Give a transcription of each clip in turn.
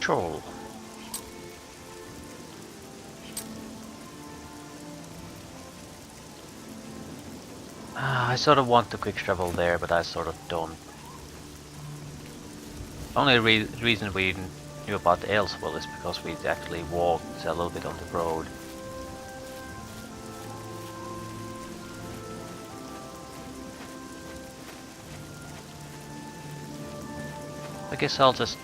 Chorrol. I sort of want to quick travel there, but I sort of don't. Only reason we knew about Elsewell is because we actually walked a little bit on the road. I guess I'll just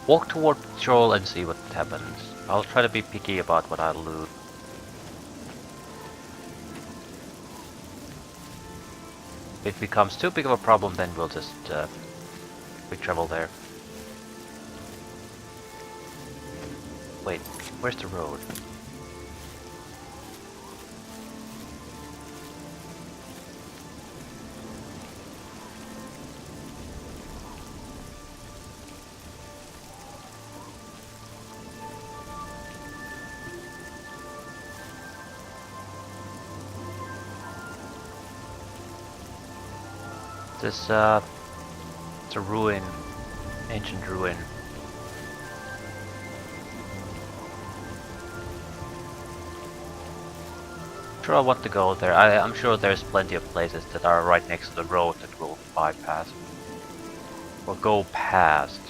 walk toward Chorrol and see what happens. I'll try to be picky about what I loot. If it becomes too big of a problem, then we'll just quick travel there. Wait, where's the road? This it's a ruin, ancient ruin. Sure, I want to go there. I'm sure there's plenty of places that are right next to the road that we'll bypass or go past.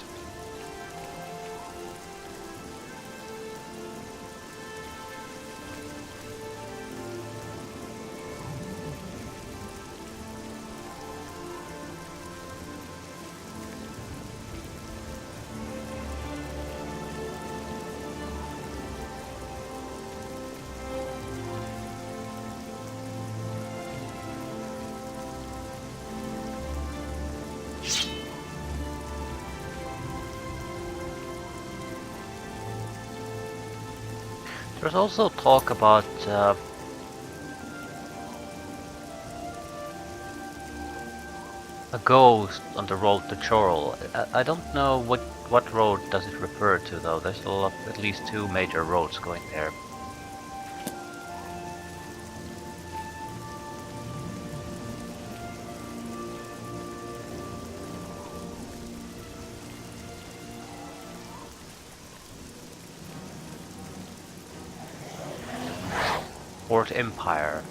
There's also talk about a ghost on the road to Chorrol. I don't know what road does it refer to though. There's at least two major roads going there. Port Empire.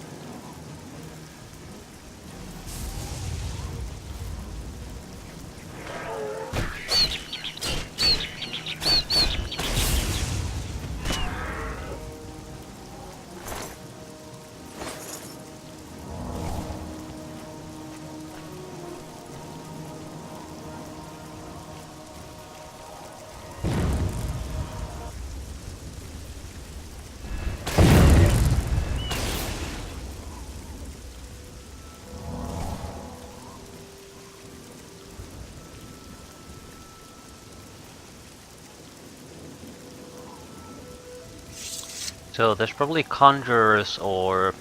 So there's probably conjurers or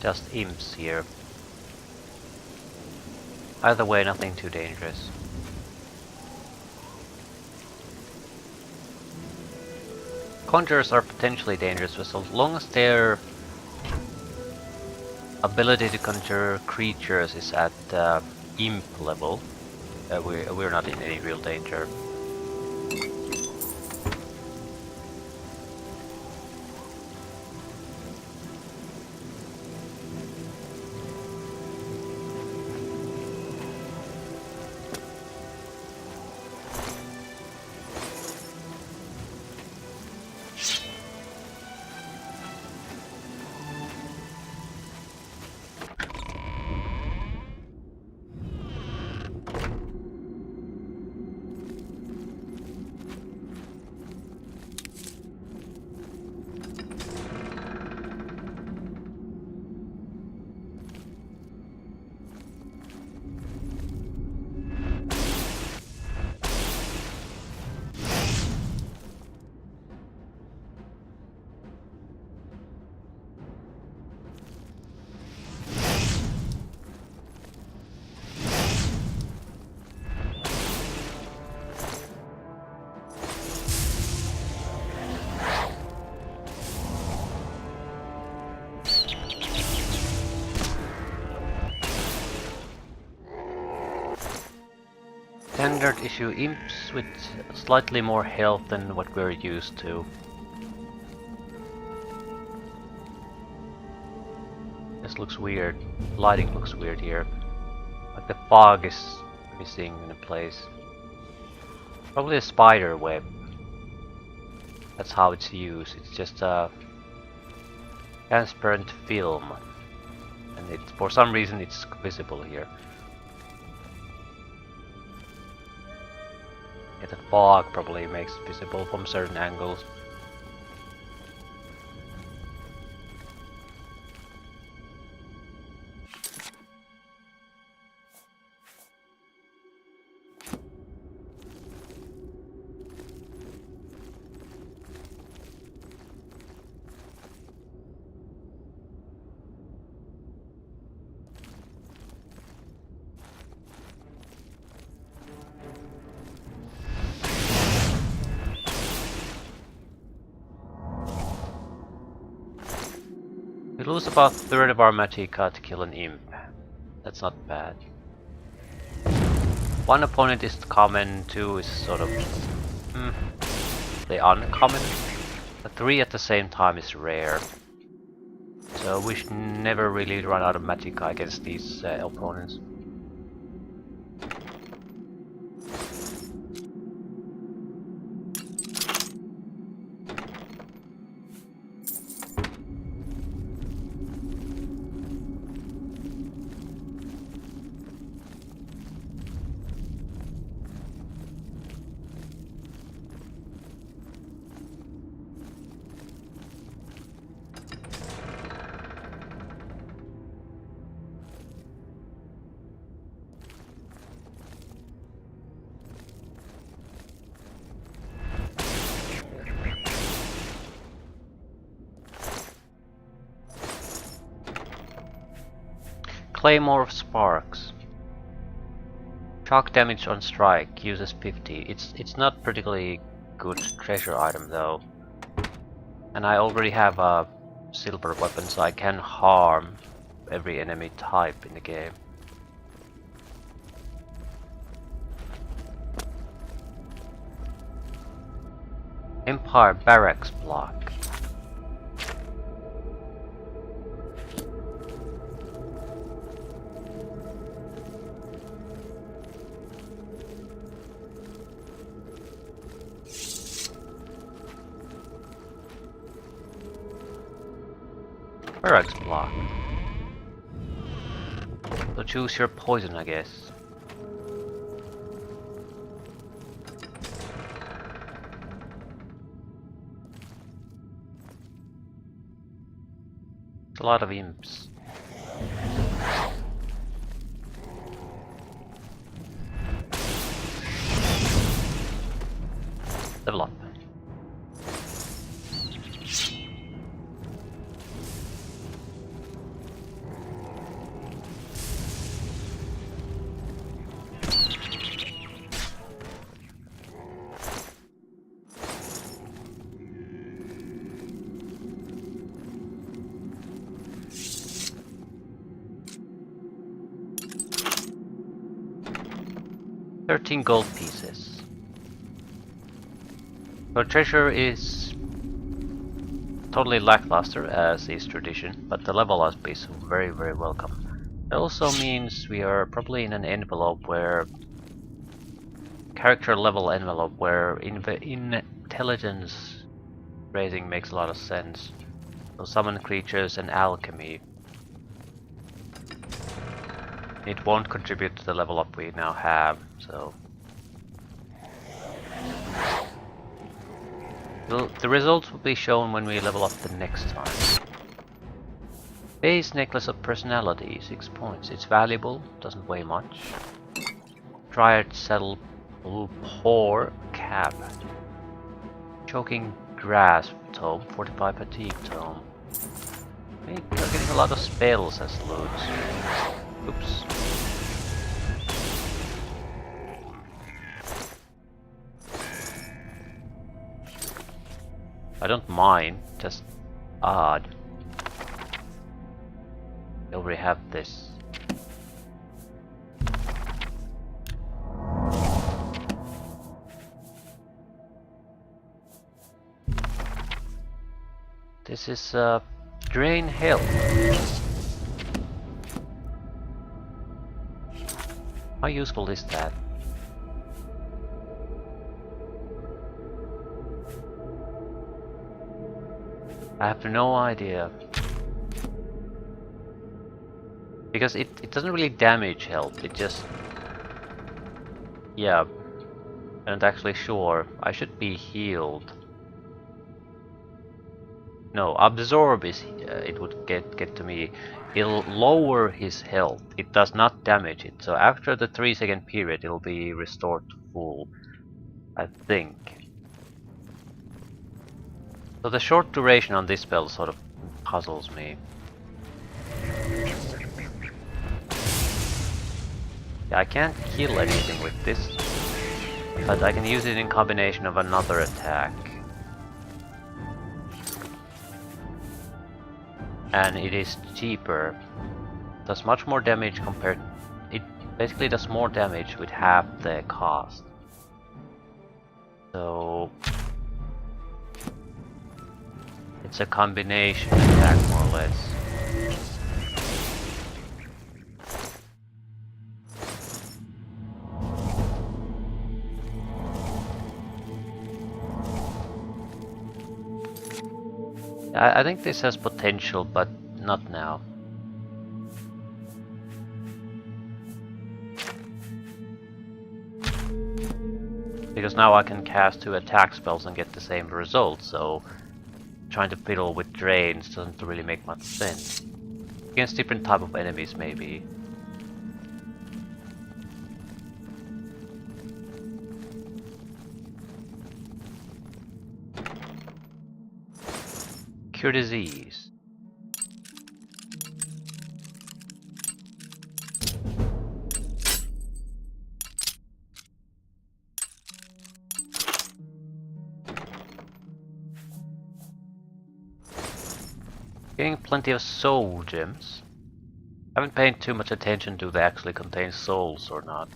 just imps here. Either way, nothing too dangerous. Conjurers are potentially dangerous, but so long as their ability to conjure creatures is at imp level, we're not in any real danger. Standard issue imps with slightly more health than what we're used to. This looks weird. Lighting looks weird here. Like the fog is missing in a place. Probably a spider web. That's how it's used. It's just a transparent film. And it, for some reason it's visible here. Yeah, the fog probably makes it visible from certain angles. We lose about a third of our magicka to kill an imp. That's not bad. One opponent is common, two is sort of the uncommon. The three at the same time is rare. So we should never really run out of magicka against these opponents. Claymore of Sparks. Shock damage on strike, uses 50. It's not particularly good treasure item though. And I already have a silver weapon, so I can harm every enemy type in the game. Empire Barracks block. Barracks block. So choose your poison, I guess. A lot of imps. Level up. $13 gold pieces. So treasure is totally lackluster, as is tradition, but the level up is very welcome. It also means we are probably in an envelope where character level envelope where intelligence raising makes a lot of sense. So summon creatures and alchemy. It won't contribute to the level up we now have, so the results will be shown when we level up the next time. Base necklace of personality, 6 points. It's valuable, doesn't weigh much. Dryad saddle, blue pour cap. Choking grasp tome, 45 fatigue tome. We're getting a lot of spells as loot. Oops. I don't mind, just odd. We already have this. This is drain health. How useful is that? I have no idea. Because it doesn't really damage health, it just... Yeah, I'm not actually sure. I should be healed. No, absorb is... it would get to me. It'll lower his health. It does not damage it. So after the 3-second period it'll be restored to full, I think. So the short duration on this spell sort of puzzles me. Yeah, I can't kill anything with this, but I can use it in combination of another attack. And it is cheaper. Does much more damage compared... It basically does more damage with half the cost. So... It's a combination attack, more or less. I think this has potential, but not now. Because now I can cast 2 attack spells and get the same result, so trying to fiddle with drains doesn't really make much sense. Against different type of enemies, maybe. Cure disease. Getting plenty of soul gems. Haven't paid too much attention to they actually contain souls or not.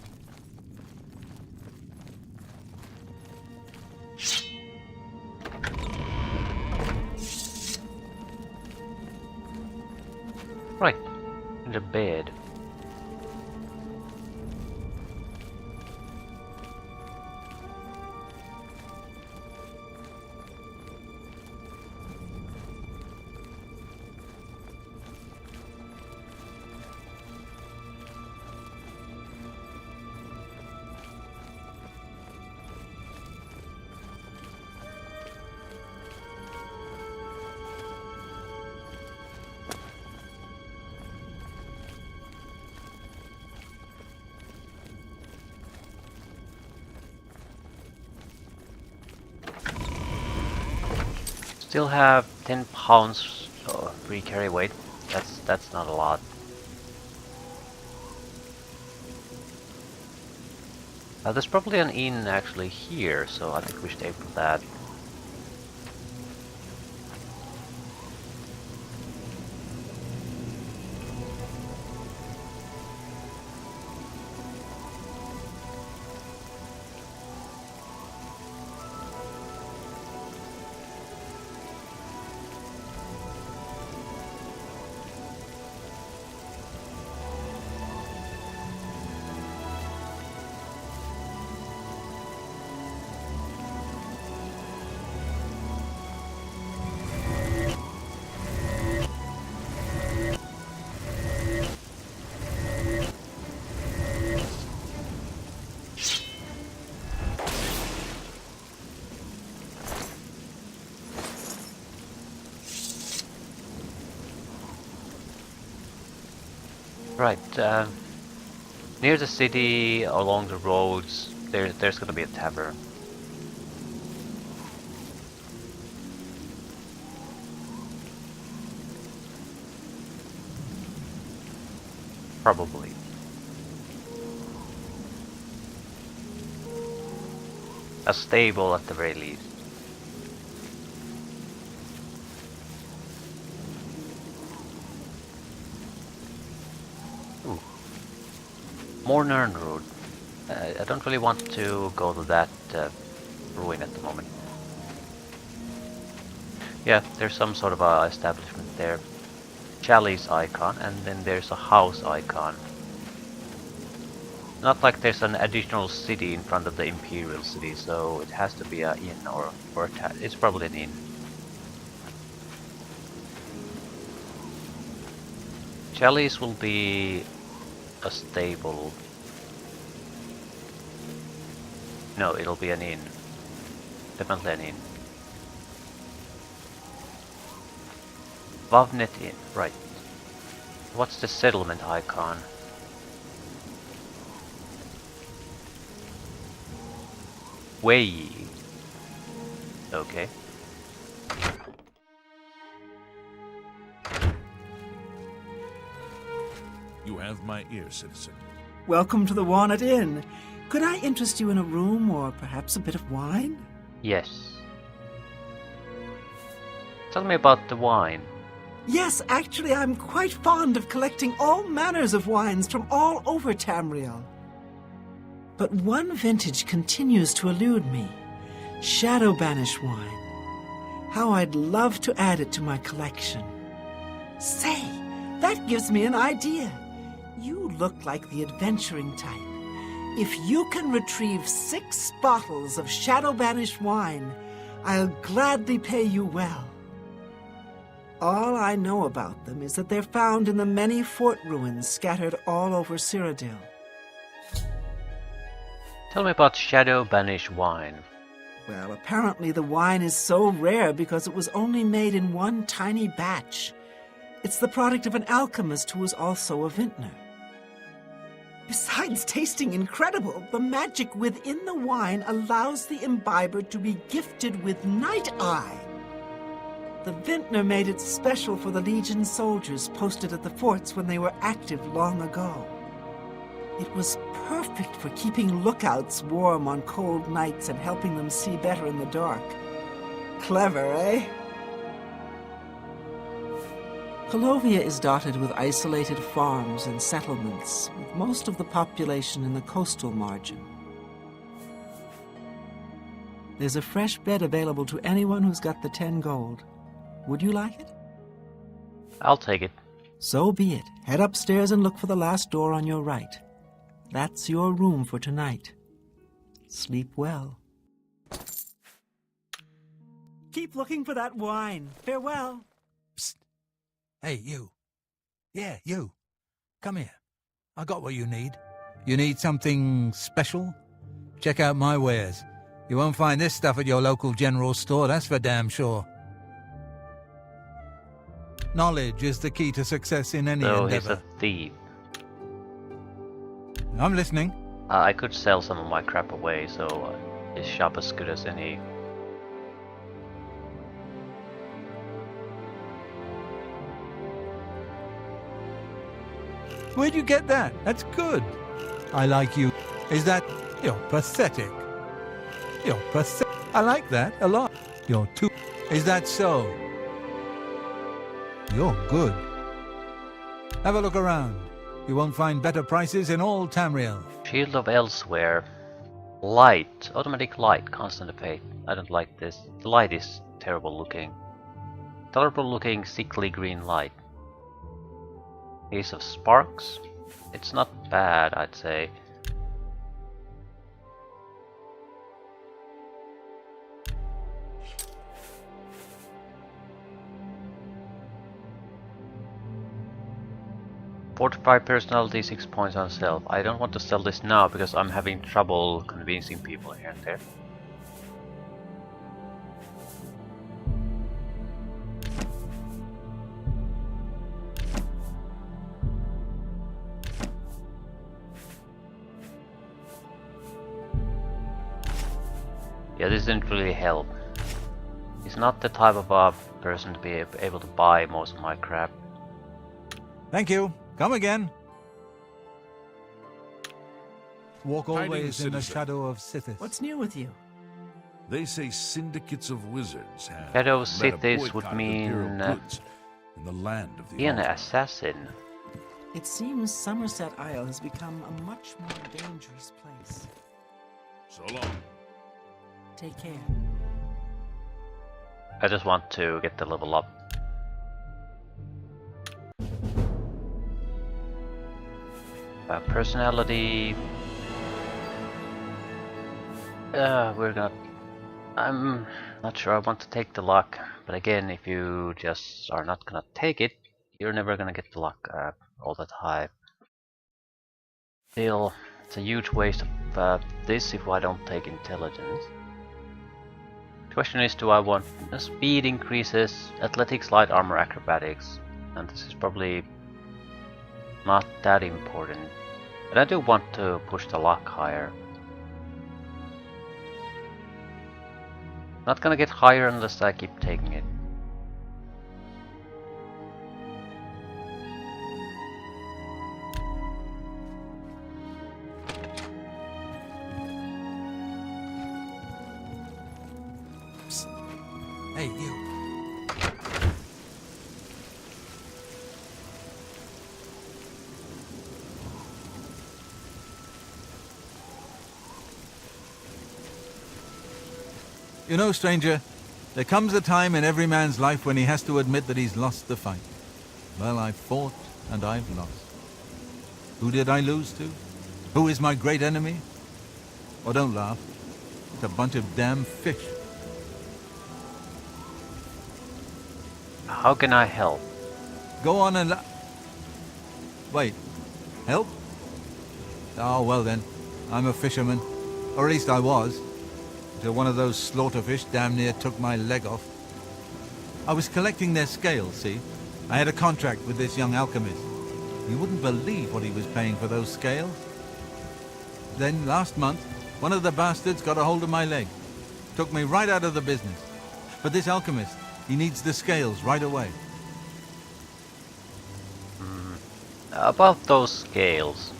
Right, in the bed. Still have 10 pounds free carry weight. That's not a lot. There's probably an inn actually here, so I think we should aim for that. Right, near the city, along the roads, there's gonna be a tavern. Probably. A stable at the very least. Ooh. More Nirnrood. I don't really want to go to that ruin at the moment. Yeah, there's some sort of a establishment there. Chalice icon, and then there's a house icon. Not like there's an additional city in front of the Imperial City, so it has to be an inn or it's probably an inn. Chalice will be a stable. No, it'll be an inn. Definitely an inn. Vavnet Inn, right. What's the settlement icon? Wei. Okay. You have my ear, citizen. Welcome to the Walnut Inn. Could I interest you in a room or perhaps a bit of wine? Yes. Tell me about the wine. Yes, actually, I'm quite fond of collecting all manners of wines from all over Tamriel. But one vintage continues to elude me. Shadow Banish wine. How I'd love to add it to my collection. Say, that gives me an idea. You look like the adventuring type. If you can retrieve 6 bottles of Shadow Banish wine, I'll gladly pay you well. All I know about them is that they're found in the many fort ruins scattered all over Cyrodiil. Tell me about Shadow Banish wine. Well, apparently the wine is so rare because it was only made in one tiny batch. It's the product of an alchemist who was also a vintner. Besides tasting incredible, the magic within the wine allows the imbiber to be gifted with Night Eye. The vintner made it special for the Legion soldiers posted at the forts when they were active long ago. It was perfect for keeping lookouts warm on cold nights and helping them see better in the dark. Clever, eh? Colovia is dotted with isolated farms and settlements, with most of the population in the coastal margin. There's a fresh bed available to anyone who's got the 10 gold. Would you like it? I'll take it. So be it. Head upstairs and look for the last door on your right. That's your room for tonight. Sleep well. Keep looking for that wine. Farewell. Psst. Hey, you. Yeah, you. Come here. I got what you need. You need something special? Check out my wares. You won't find this stuff at your local general store, that's for damn sure. Knowledge is the key to success in any So endeavor. he's a thief. I'm listening. I could sell some of my crap away, so his shop as good as any. Where'd you get that? That's good. I like you. Is that... You're pathetic. You're pathetic. I like that a lot. You're too... Is that so? You're good. Have a look around. You won't find better prices in all Tamriel. Shield of Elsewhere. Light. Automatic light. Constant effect. I don't like this. The light is terrible looking. Tolerable looking sickly green light. Ace of Sparks. It's not bad, I'd say. Fortify personality 6 points on self. I don't want to sell this now because I'm having trouble convincing people here and there. Yeah, this didn't really help. He's not the type of a person to be able to buy most of my crap. Thank you. Come again. Walk Hiding always in the citizen. shadow of Sithis. What's new with you? They say syndicates of wizards have Shadow of led a Sithis would boycott of mean, imperial goods in the land of the Be an Altar. assassin. It seems Somerset Isle has become a much more dangerous place. So long. Take care. I just want to get the level up. Personality. I'm not sure I want to take the luck, but again, if you just are not gonna take it, you're never gonna get the luck all that high. Still, it's a huge waste of this if I don't take intelligence. The question is, do I want speed increases, athletics, light armor, acrobatics? And this is probably not that important. But I do want to push the luck higher. Not gonna get higher unless I keep taking it. Psst. Hey, you. You know, stranger, there comes a time in every man's life when he has to admit that he's lost the fight. Well, I've fought and I've lost. Who did I lose to? Who is my great enemy? Oh, don't laugh. It's a bunch of damn fish. How can I help? Go on and wait. Help? Oh, well then. I'm a fisherman. Or at least I was. Until one of those slaughterfish damn near took my leg off. I was collecting their scales, see? I had a contract with this young alchemist. You wouldn't believe what he was paying for those scales. Then, last month, one of the bastards got a hold of my leg. Took me right out of the business. But this alchemist, he needs the scales right away. About those scales.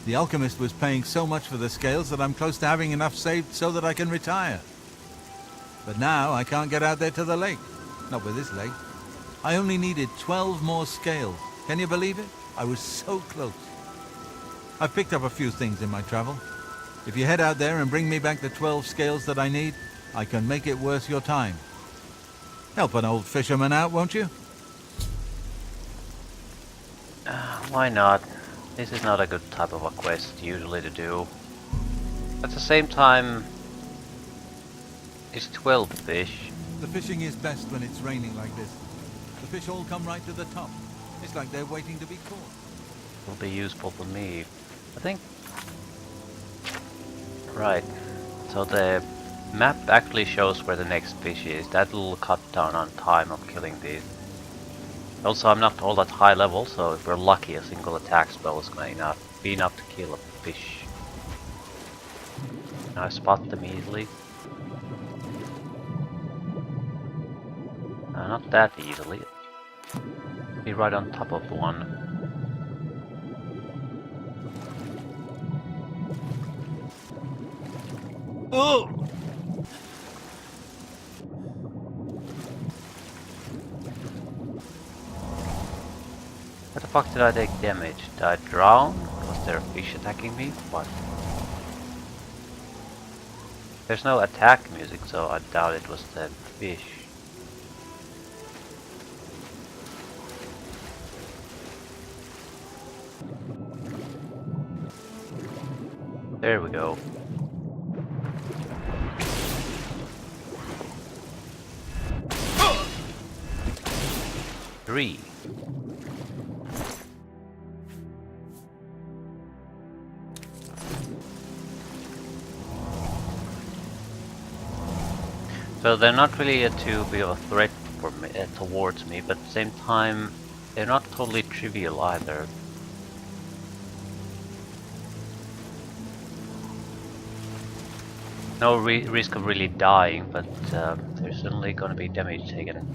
The alchemist was paying so much for the scales that I'm close to having enough saved so that I can retire. But now I can't get out there to the lake. Not with this leg. I only needed 12 more scales. Can you believe it? I was so close. I've picked up a few things in my travel. If you head out there and bring me back the 12 scales that I need, I can make it worth your time. Help an old fisherman out, won't you? Why not? This is not a good type of a quest usually to do. At the same time, it's 12 fish. The fishing is best when it's raining like this. The fish all come right to the top. It's like they're waiting to be caught. Will be useful for me. I think. Right. So the map actually shows where the next fish is. That will cut down on time of killing these. Also, I'm not all that high level, so if we're lucky, a single attack spell is going to be enough to kill a fish. Can I spot them easily? Not that easily. Be right on top of one. Oh! Where the fuck did I take damage? Did I drown? Was there a fish attacking me? What? There's no attack music, so I doubt it was the fish. There we go. Three. So they're not really too big of a threat for me, towards me, but at the same time, they're not totally trivial either. No risk of really dying, but there's certainly gonna be damage taken.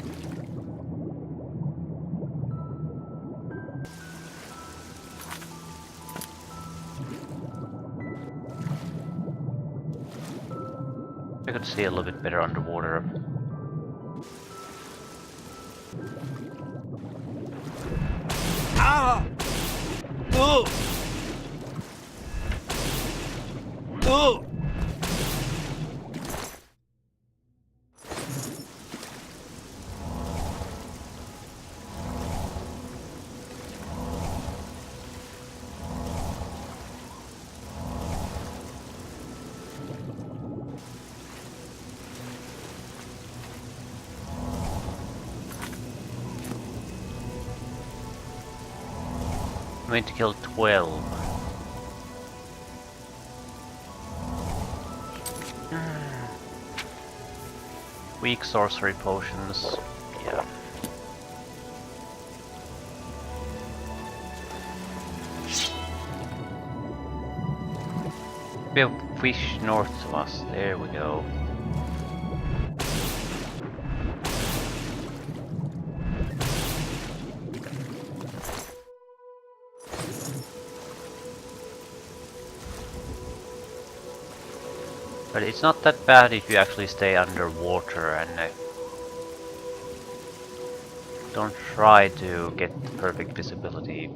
I could see a little bit better underwater. Ah! Oh! Oh! meant to kill 12. Weak sorcery potions. Yeah. We have fish north of us. There we go. But it's not that bad if you actually stay underwater and don't try to get perfect visibility.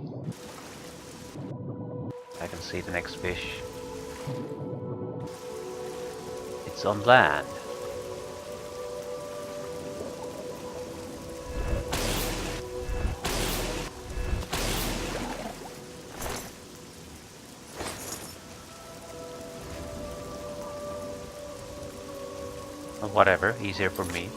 I can see the next fish. It's on land. Well, whatever, easier for me.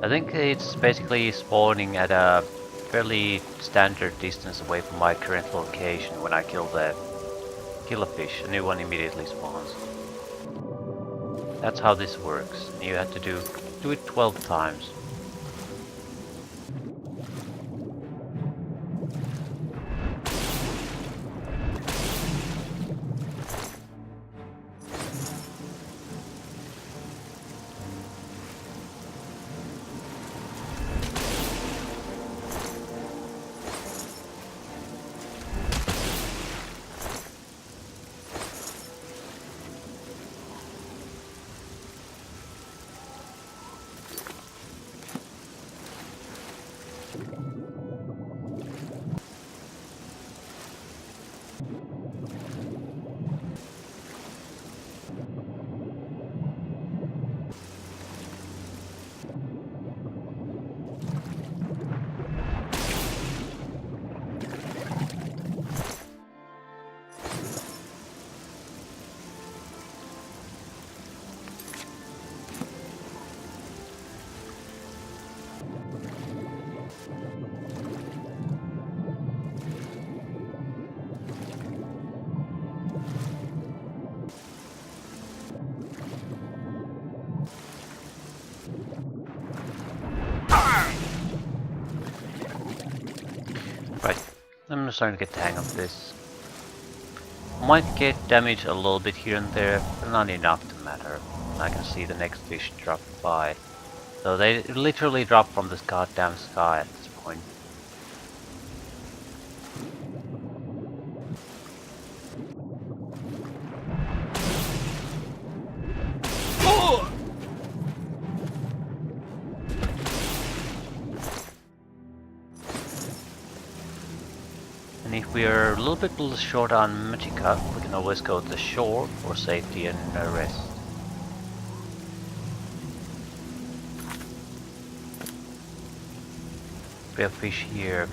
I think it's basically spawning at a fairly standard distance away from my current location. When I kill a fish, a new one immediately spawns. That's how this works. You have to do it 12 times. I'm starting to get the hang of this. Might get damaged a little bit here and there, but not enough to matter. I can see the next fish drop by. So they literally drop from this goddamn sky at this point. And if we are a little bit short on magicka, we can always go to the shore for safety and rest. We have fish here.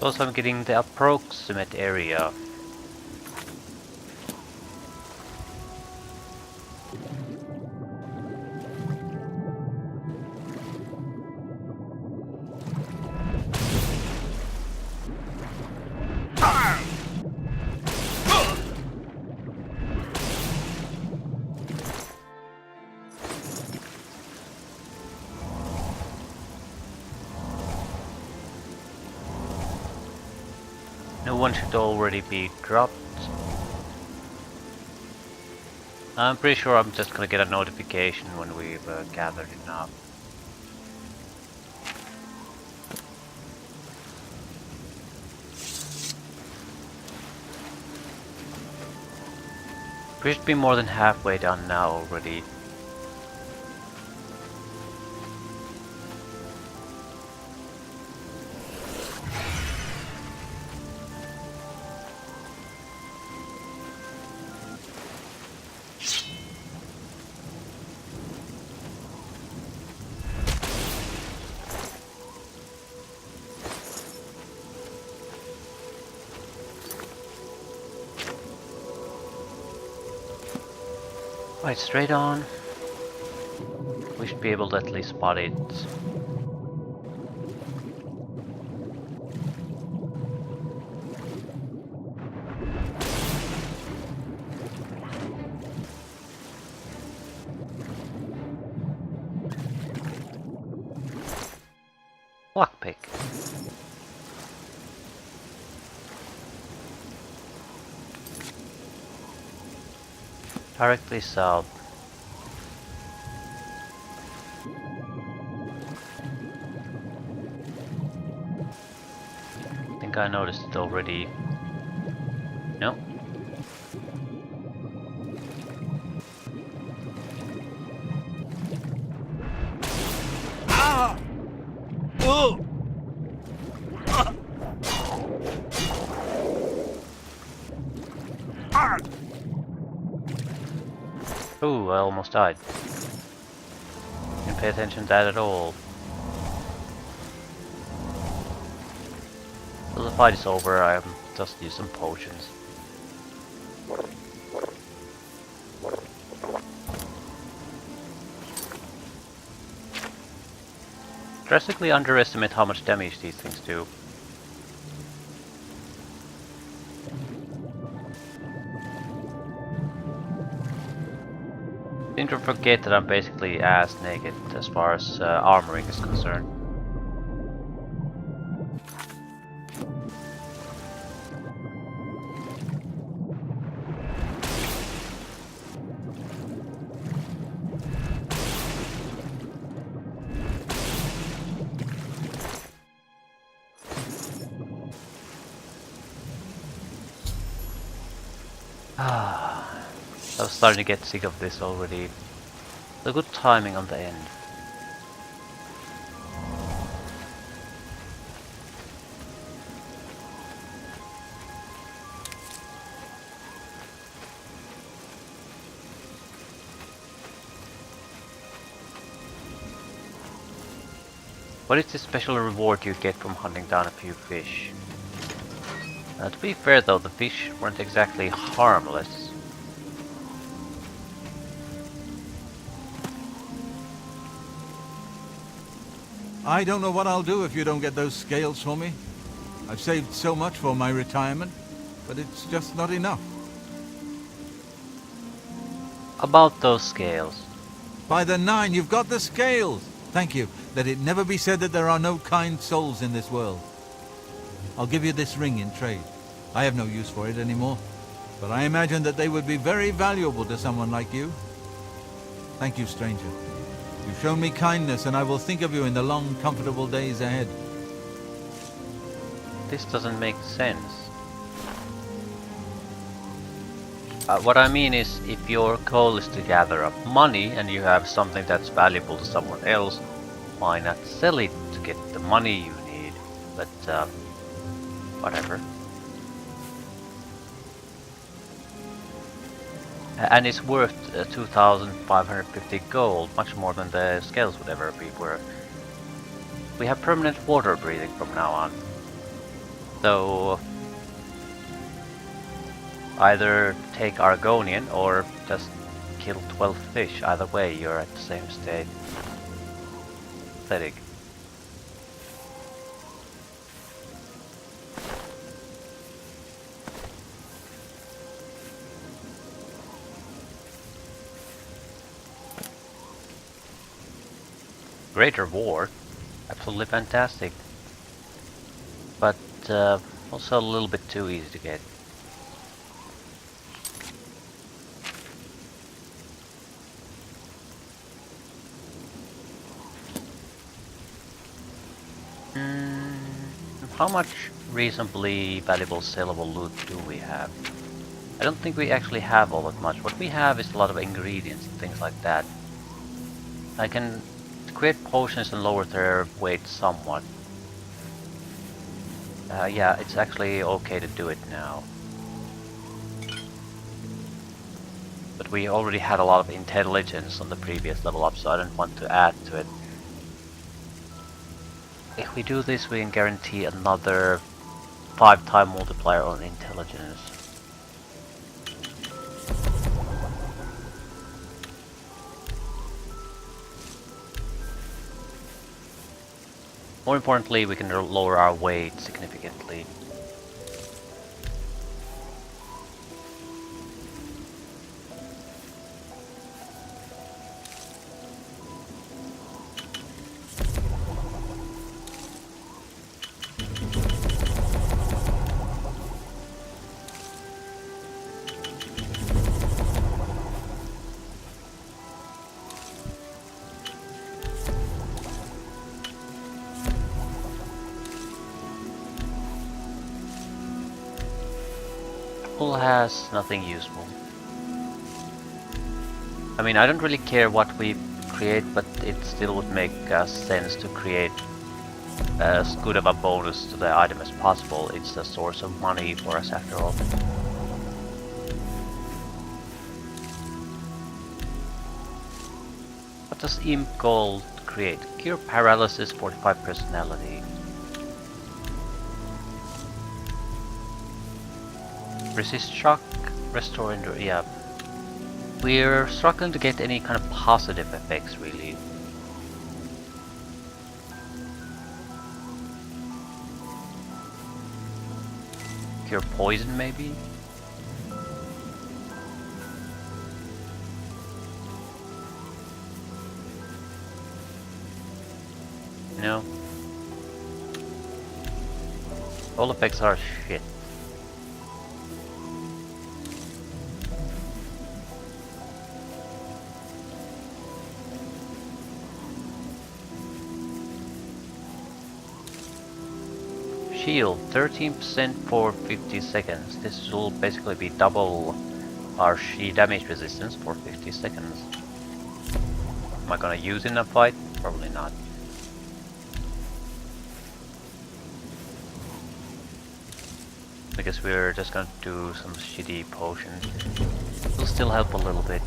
Also, I'm getting the approximate area. No one should already be dropped. I'm pretty sure I'm just gonna get a notification when we've gathered enough. We should be more than halfway done now already. Right, straight on. We should be able to at least spot it. Lockpick. Directly south. I think I noticed it already. No. Ah! Oh! Ah! Ooh, I almost died. Didn't pay attention to that at all. Till the fight is over, I'm just use some potions. Drastically underestimate how much damage these things do. Seem to forget that I'm basically ass naked as far as armoring is concerned. I was starting to get sick of this already. The good timing on the end. What is the special reward you get from hunting down a few fish? To be fair though, the fish weren't exactly harmless. I don't know what I'll do if you don't get those scales for me. I've saved so much for my retirement, but it's just not enough. About those scales. By the 9, you've got the scales! Thank you. Let it never be said that there are no kind souls in this world. I'll give you this ring in trade. I have no use for it anymore, but I imagine that they would be very valuable to someone like you. Thank you, stranger. You've shown me kindness, and I will think of you in the long, comfortable days ahead. This doesn't make sense. What I mean is, if your goal is to gather up money and you have something that's valuable to someone else, why not sell it to get the money you need? But, whatever. And it's worth 2,550 gold, much more than the scales would ever be worth. We have permanent water breathing from now on. So either take Argonian or just kill 12 fish. Either way, you're at the same state. Pathetic. Great reward, absolutely fantastic, but also a little bit too easy to get. How much reasonably valuable sellable loot do we have? I don't think we actually have all that much. What we have is a lot of ingredients and things like that. I can create potions and lower their weight somewhat. Yeah, it's actually okay to do it now. But we already had a lot of intelligence on the previous level up, so I don't want to add to it. If we do this, we can guarantee another 5-time multiplier on intelligence. More importantly, we can lower our weight significantly. Has nothing useful. I mean, I don't really care what we create, but it still would make sense to create as good of a bonus to the item as possible. It's a source of money for us after all. What does Imp Gold create? Cure Paralysis, 45 Personality. Resist shock, restore endurance. Yeah, we're struggling to get any kind of positive effects really. Cure poison maybe? No. All effects are shit. Shield, 13% for 50 seconds. This will basically be double our damage resistance for 50 seconds. Am I gonna use it in a fight? Probably not. Because we're just gonna do some shitty potions. It'll still help a little bit.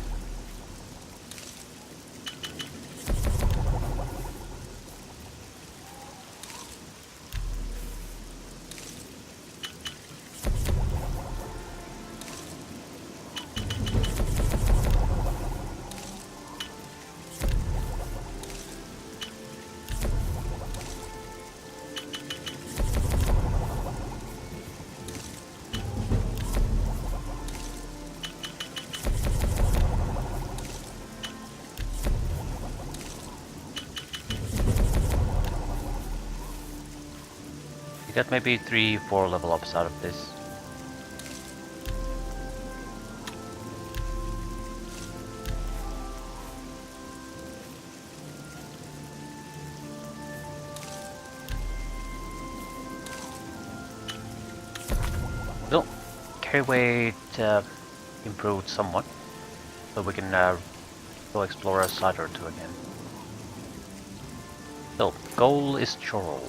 Got maybe 3-4 level ups out of this. So, carry weight improved somewhat, so we can go explore a side or two again. So, goal is Chorrol.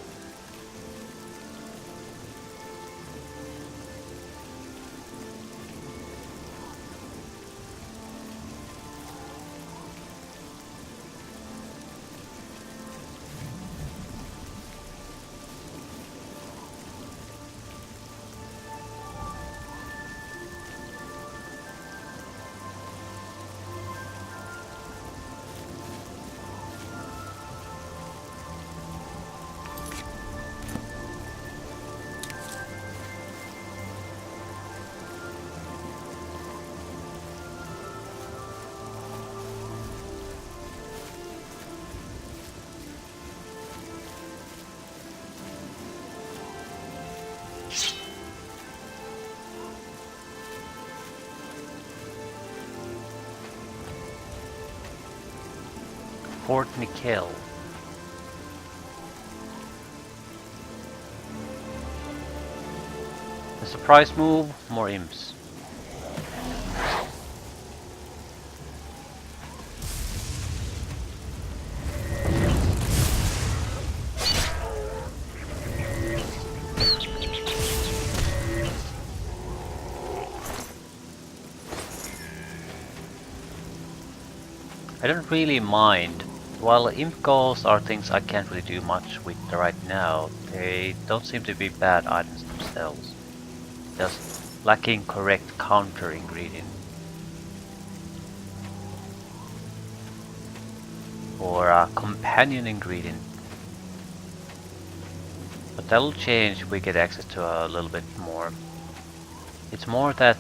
Fort Mikkel. The surprise move, more imps. I don't really mind. While imp goals are things I can't really do much with right now, they don't seem to be bad items themselves. Just lacking correct counter ingredient. Or a companion ingredient. But that'll change if we get access to a little bit more. It's more that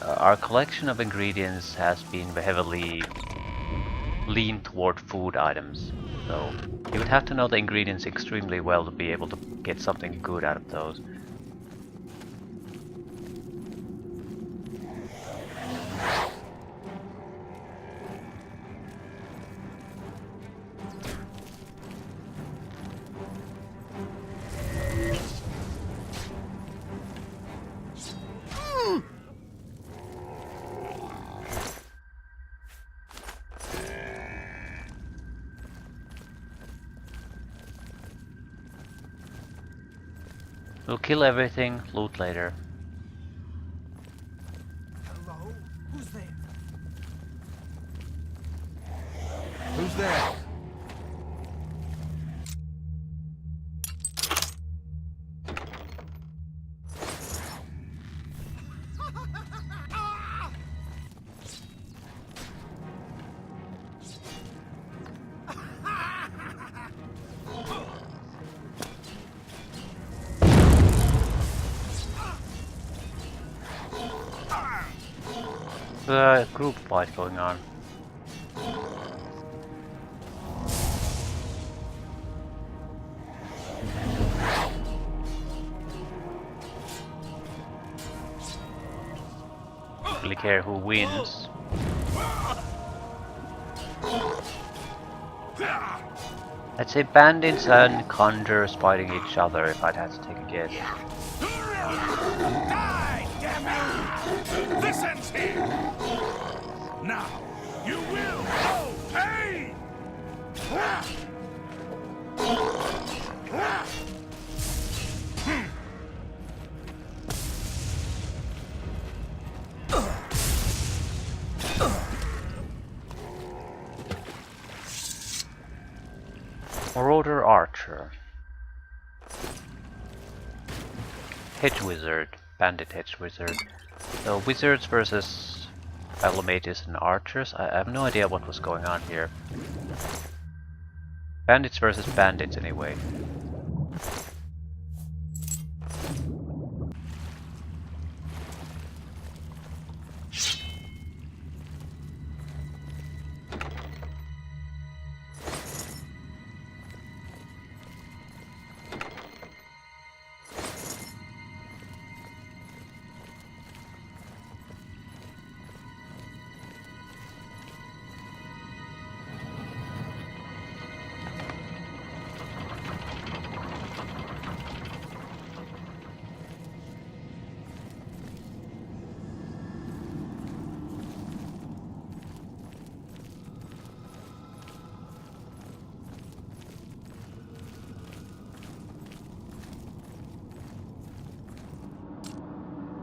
our collection of ingredients has been heavily lean toward food items, so you would have to know the ingredients extremely well to be able to get something good out of those. We'll kill everything, loot later. Hello? Who's there? Who's there? Group fight going on. Don't really care who wins. I'd say bandits and conjurers fighting each other if I'd have to take a guess. Die, damn you! This ends here! Now, you will know pain! Marauder Archer. Hedge Wizard. Bandit Hedge Wizard. So wizards versus battle mages and archers. I have no idea what was going on here. Bandits versus bandits anyway.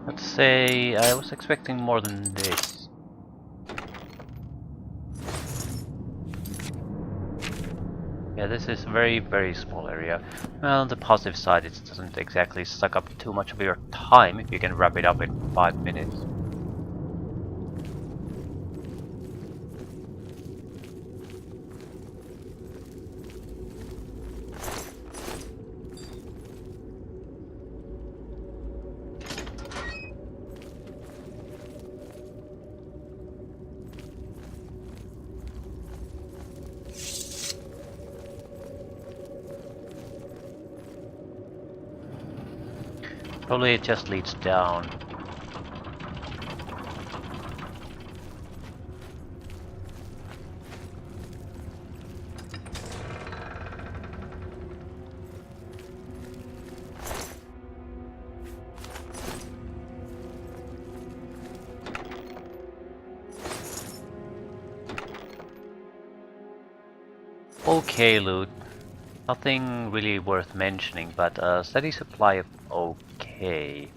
Let's say I was expecting more than this. Yeah, this is a very, very small area. Well, on the positive side, it doesn't exactly suck up too much of your time if you can wrap it up in 5 minutes. Probably it just leads down. Okay, loot. Nothing really worth mentioning, but a steady supply of okay.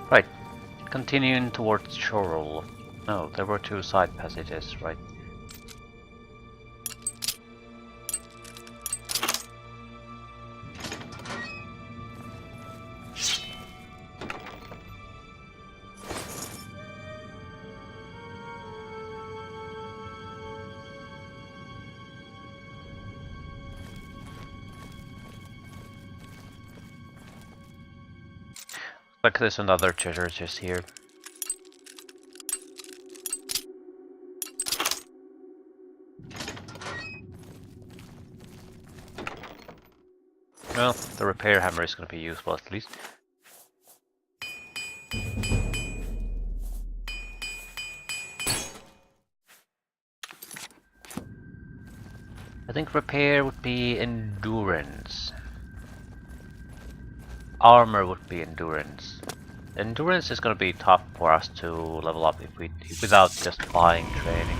Right, continuing towards Chorrol. No, there were 2 side passages, right? Like there's another treasure chest here. Well, the repair hammer is going to be useful at least. I think repair would be endurance. Armor would be endurance. Endurance is going to be tough for us to level up if we without just buying training.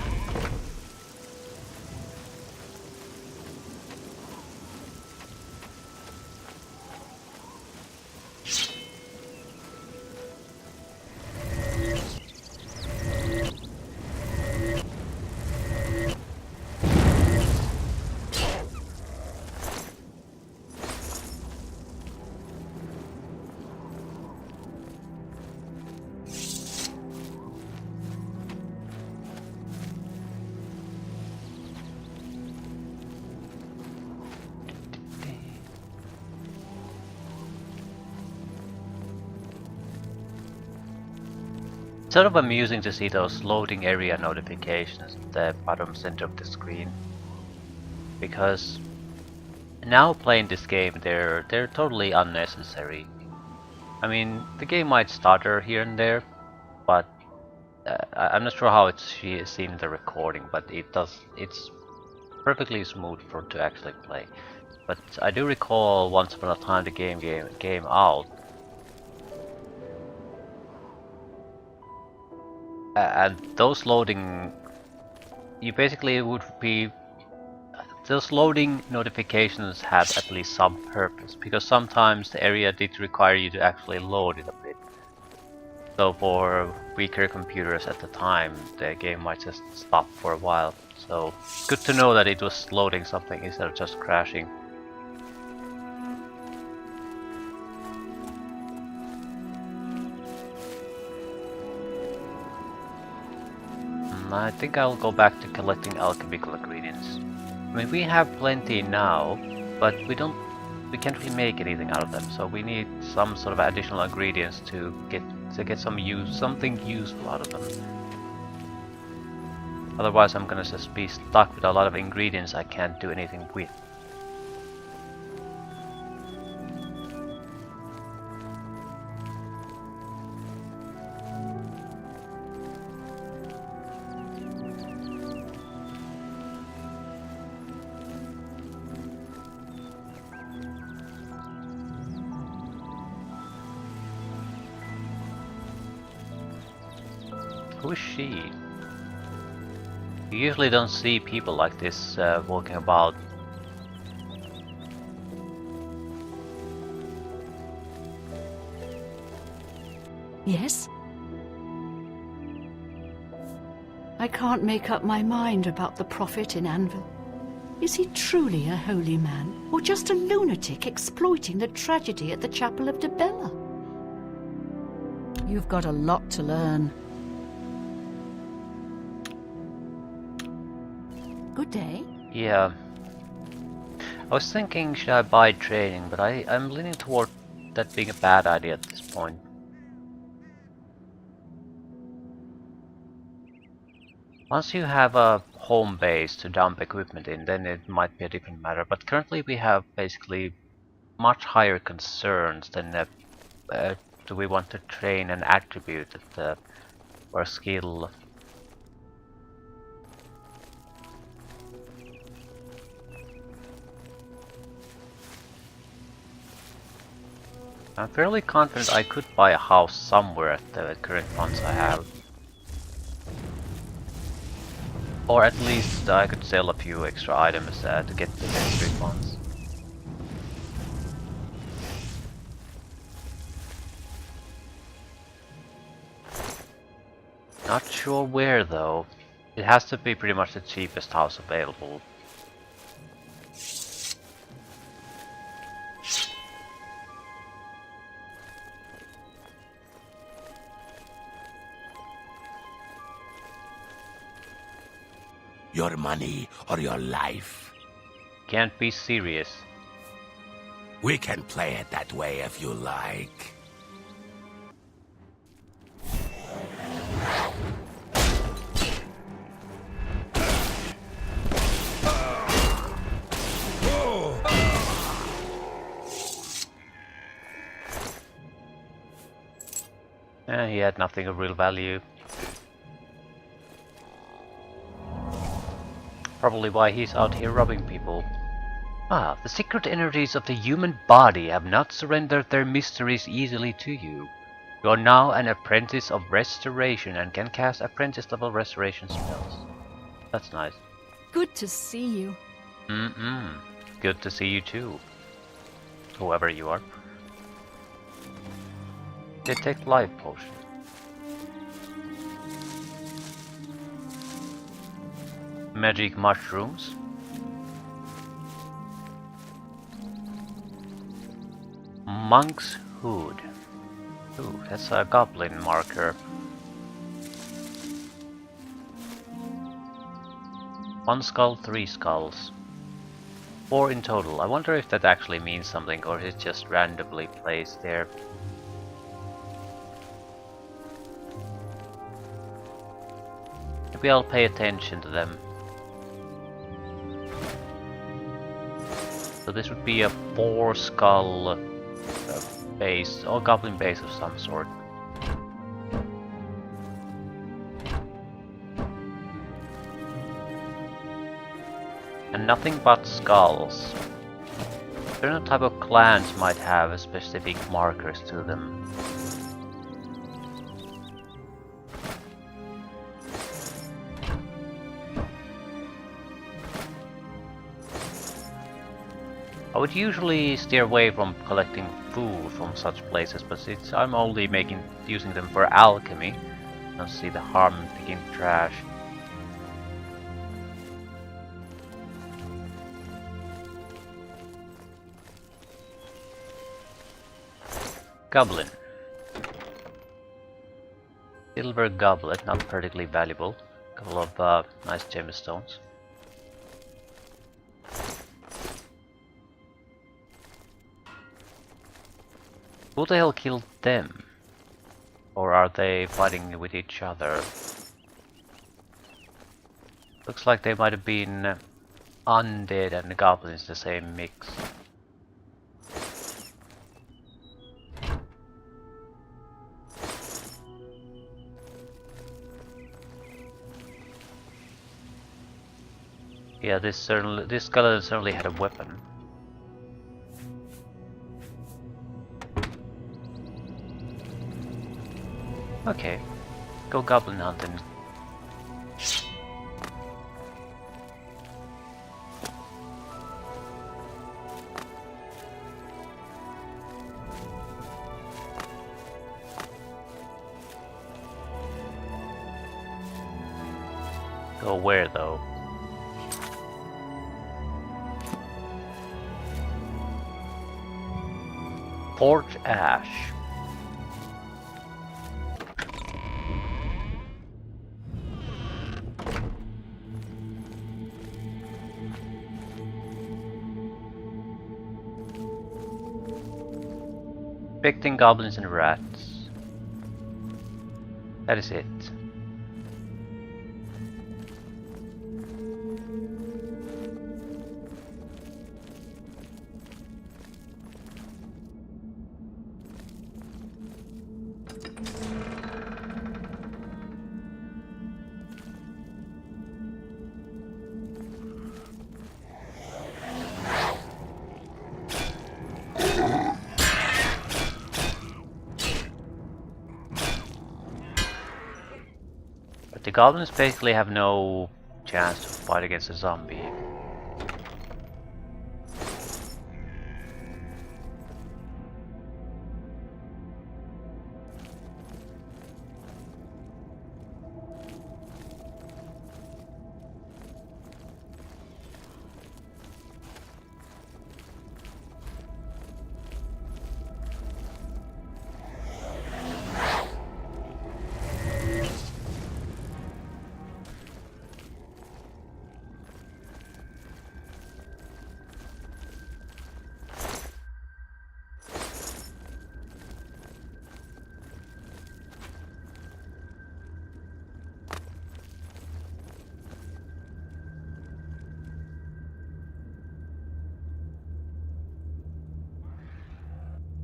It's sort of amusing to see those loading area notifications at the bottom center of the screen, because now playing this game they're totally unnecessary. I mean, the game might stutter here and there, but I'm not sure how it's seen in the recording, but it's perfectly smooth to actually play. But I do recall once upon a time the game came out. And those loading, you basically would be, those loading notifications had at least some purpose, because sometimes the area did require you to actually load it a bit. So for weaker computers at the time, the game might just stop for a while. So good to know that it was loading something instead of just crashing. I think I'll go back to collecting alchemical ingredients. I mean, we have plenty now, but we can't really make anything out of them. So we need some sort of additional ingredients to get something useful out of them. Otherwise, I'm gonna just be stuck with a lot of ingredients I can't do anything with. Who is she? You usually don't see people like this walking about. Yes? I can't make up my mind about the prophet in Anvil. Is he truly a holy man, or just a lunatic exploiting the tragedy at the Chapel of Debella? You've got a lot to learn. Good day. Yeah. I was thinking, should I buy training, but I'm leaning toward that being a bad idea at this point. Once you have a home base to dump equipment in, then it might be a different matter. But currently we have basically much higher concerns than do we want to train an attribute or skill. I'm fairly confident I could buy a house somewhere at the current funds I have. Or at least I could sell a few extra items to get the necessary funds. Not sure where though. It has to be pretty much the cheapest house available. Your money or your life? Can't be serious. We can play it that way if you like. He had nothing of real value. Probably why he's out here robbing people. Ah, the secret energies of the human body have not surrendered their mysteries easily to you. You are now an apprentice of restoration and can cast apprentice level restoration spells. That's nice. Good to see you. Good to see you too. Whoever you are. Detect life potion. Magic mushrooms. Monk's hood. Ooh, that's a goblin marker. One skull, 3 skulls. 4 in total. I wonder if that actually means something or is it just randomly placed there. Maybe I'll pay attention to them. So this would be a 4 skull base, or goblin base of some sort. And nothing but skulls. Certain type of clans might have specific markers to them. I would usually steer away from collecting food from such places, but since I'm only using them for alchemy, I don't see the harm in picking trash. Goblin. Silver goblet, not particularly valuable. Couple of nice gemstones. Who the hell killed them? Or are they fighting with each other? Looks like they might have been undead and goblins, the same mix. Yeah, this skeleton certainly had a weapon. Okay, go goblin hunting. Go where though? Port Ash. Expecting goblins and rats. That is it. The goblins basically have no chance to fight against a zombie.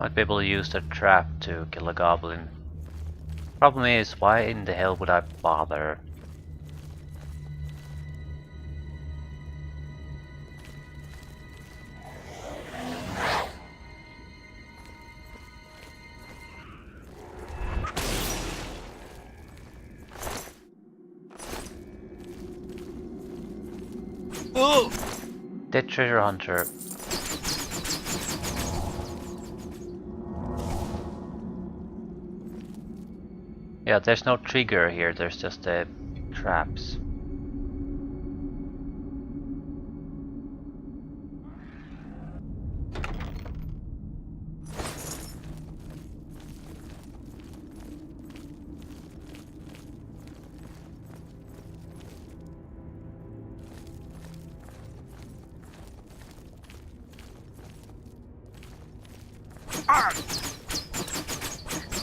Might be able to use the trap to kill a goblin. Problem is, why in the hell would I bother? Dead treasure hunter. Yeah, there's no trigger here, there's just the traps.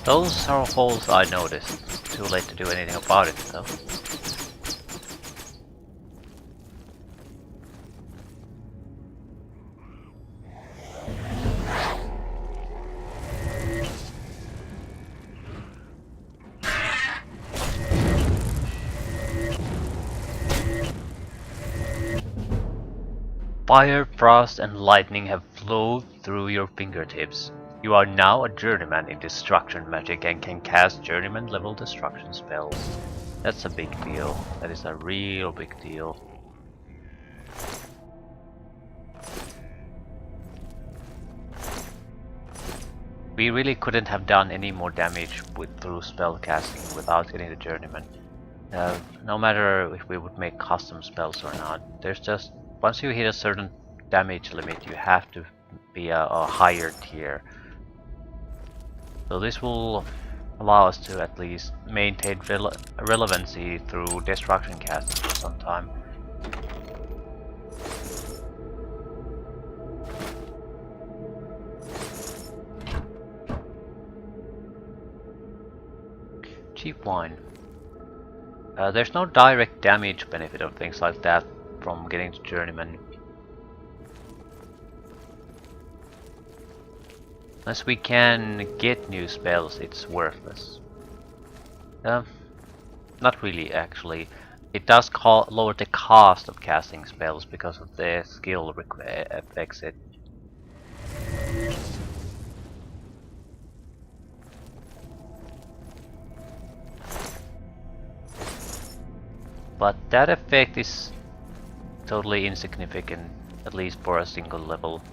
Those are holes I noticed. Too late to do anything about it though. Fire, frost, and lightning have flowed through your fingertips. You are now a journeyman in destruction magic and can cast journeyman level destruction spells. That's a big deal. That is a real big deal. We really couldn't have done any more damage through spell casting without getting the journeyman. No matter if we would make custom spells or not, there's just once you hit a certain damage limit, you have to be a higher tier. So this will allow us to at least maintain relevancy through destruction casting for some time. Cheap wine. There's no direct damage benefit or things like that from getting to journeyman. Unless we can get new spells, it's worthless. Not really, actually. It does lower the cost of casting spells because of the skill affects it. But that effect is totally insignificant, at least for a single level.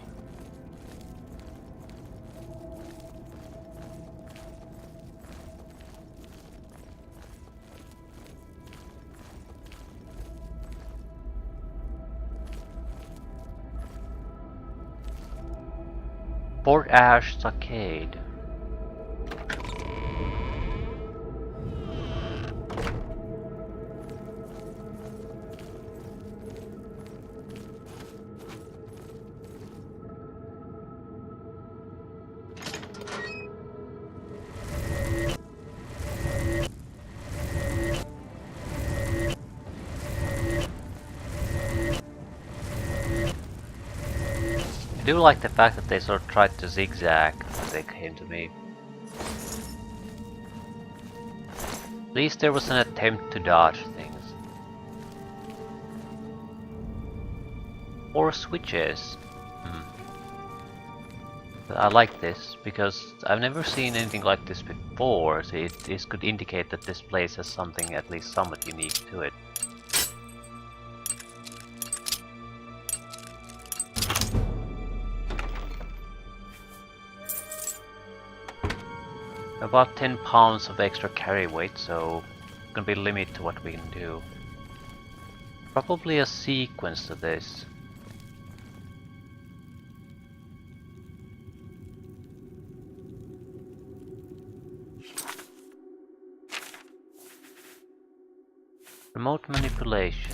Fort Ash Stockade. I do like the fact that they sort of tried to zigzag when they came to me. At least there was an attempt to dodge things. Or switches. I like this because I've never seen anything like this before, so this could indicate that this place has something at least somewhat unique to it. About 10 pounds of extra carry weight, so it's gonna be a limit to what we can do. Probably a sequence to this. Remote manipulation.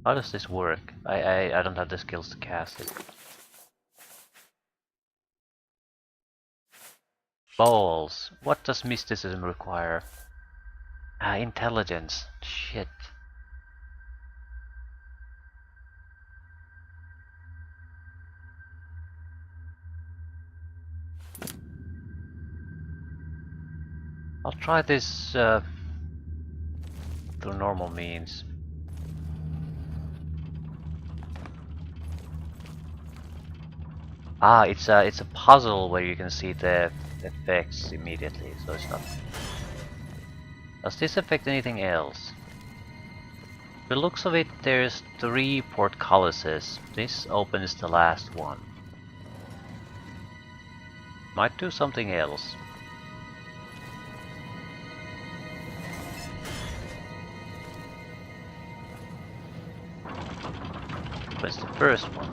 How does this work? I don't have the skills to cast it. Balls. What does mysticism require? Intelligence. Shit. I'll try this through normal means. Ah, it's a puzzle where you can see the effects immediately, so it's not. Does this affect anything else? The looks of it, there's 3 portcullises. This opens the last one. Might do something else. Where's the first one?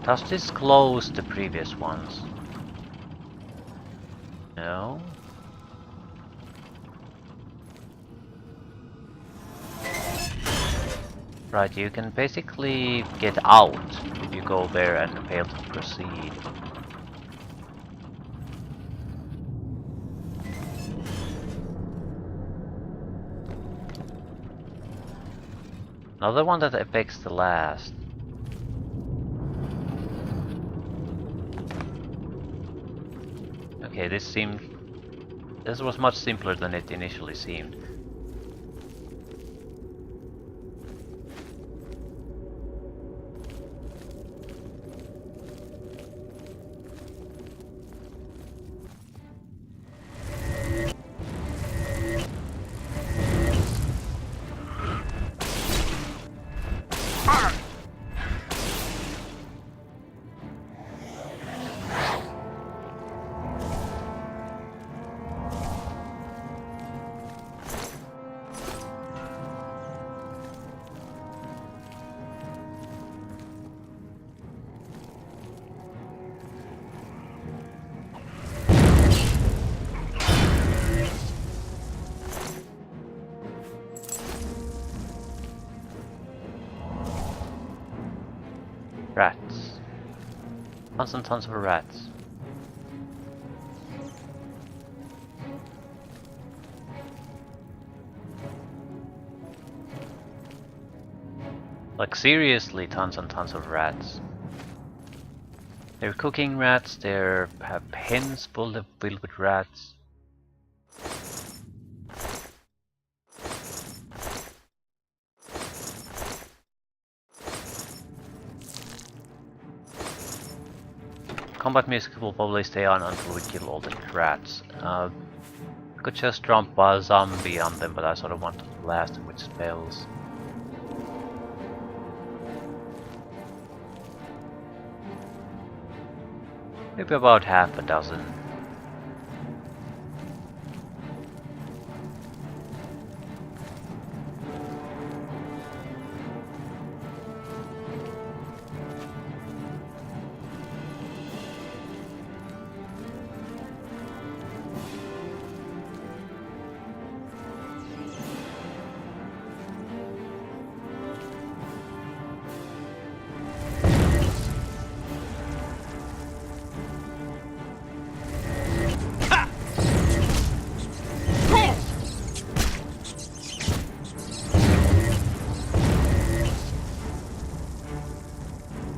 Does this close the previous ones? No. Right, you can basically get out if you go there and fail to proceed. Another one that affects the last. Okay, this was much simpler than it initially seemed. Rats. Tons and tons of rats. Like seriously, tons and tons of rats. They're cooking rats, they have pens filled with rats. Combat music will probably stay on until we kill all the rats. I could just drop a zombie on them, but I sort of want to blast them with spells. Maybe about half a dozen.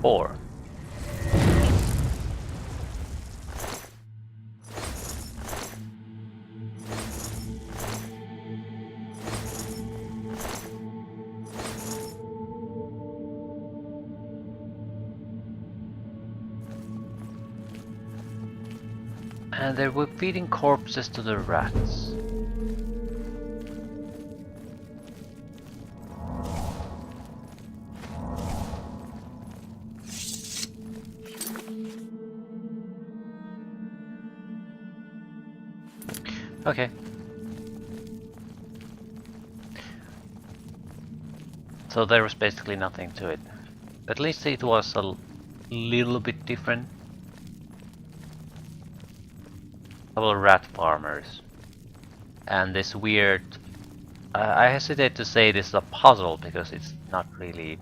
Four. And they were feeding corpses to the rats. Okay. So there was basically nothing to it. At least it was a little bit different. Couple of rat farmers. And this weird... I hesitate to say this is a puzzle because it's not really...